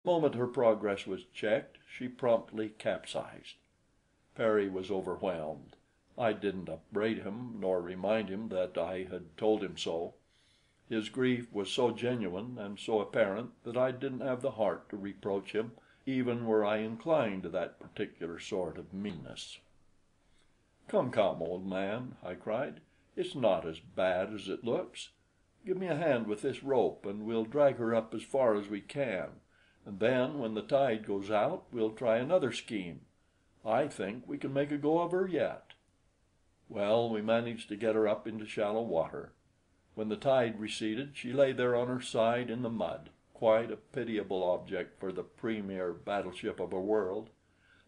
The moment her progress was checked, she promptly capsized. Perry was overwhelmed. I didn't upbraid him, nor remind him that I had told him so. His grief was so genuine and so apparent that I didn't have the heart to reproach him, even were I inclined to that particular sort of meanness. "Come, come, old man," I cried, "it's not as bad as it looks. Give me a hand with this rope, and we'll drag her up as far as we can, and then when the tide goes out we'll try another scheme. I think we can make a go of her yet." Well, we managed to get her up into shallow water. When the tide receded, she lay there on her side in the mud, quite a pitiable object for the premier battleship of a world.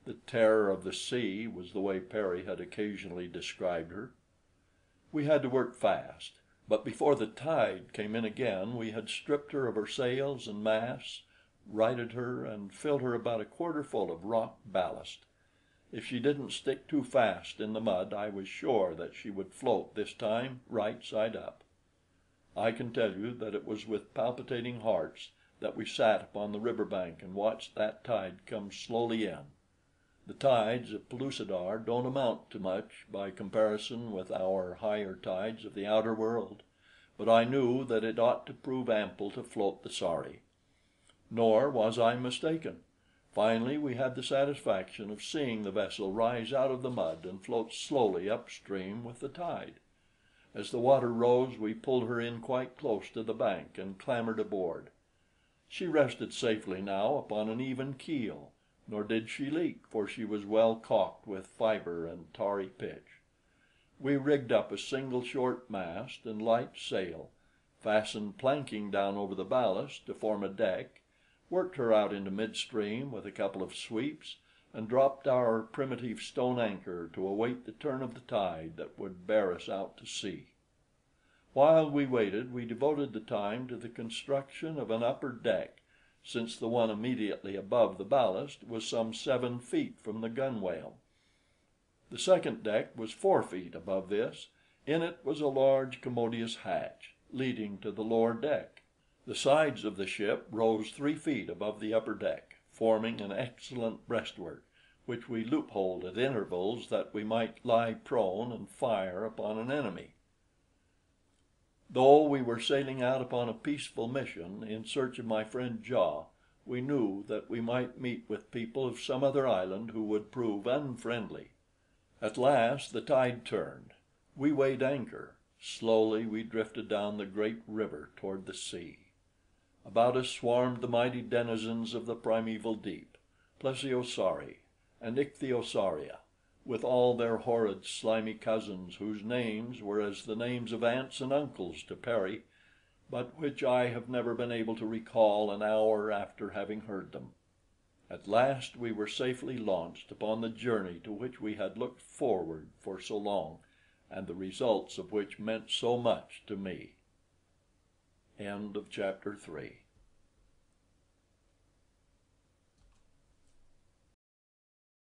The terror of the sea was the way Perry had occasionally described her. We had to work fast, but before the tide came in again we had stripped her of her sails and masts, righted her, and filled her about a quarter full of rock ballast. If she didn't stick too fast in the mud, I was sure that she would float this time right side up. I can tell you that it was with palpitating hearts that we sat upon the river bank and watched that tide come slowly in. The tides of Pellucidar don't amount to much by comparison with our higher tides of the outer world, but I knew that it ought to prove ample to float the Sari. Nor was I mistaken. Finally we had the satisfaction of seeing the vessel rise out of the mud and float slowly upstream with the tide. As the water rose, we pulled her in quite close to the bank and clambered aboard. She rested safely now upon an even keel, nor did she leak, for she was well caulked with fiber and tarry pitch. We rigged up a single short mast and light sail, fastened planking down over the ballast to form a deck, worked her out into midstream with a couple of sweeps, and dropped our primitive stone anchor to await the turn of the tide that would bear us out to sea. While we waited, we devoted the time to the construction of an upper deck, since the one immediately above the ballast was some 7 feet from the gunwale. The second deck was 4 feet above this. In it was a large commodious hatch leading to the lower deck. The sides of the ship rose 3 feet above the upper deck, forming an excellent breastwork, which we loopholed at intervals that we might lie prone and fire upon an enemy. Though we were sailing out upon a peaceful mission in search of my friend Ja, we knew that we might meet with people of some other island who would prove unfriendly. At last the tide turned. We weighed anchor. Slowly we drifted down the great river toward the sea. About us swarmed the mighty denizens of the primeval deep, Plesiosauri and Ichthyosauria, with all their horrid slimy cousins, whose names were as the names of aunts and uncles to Perry, but which I have never been able to recall an hour after having heard them. At last we were safely launched upon the journey to which we had looked forward for so long, and the results of which meant so much to me. End of chapter 3.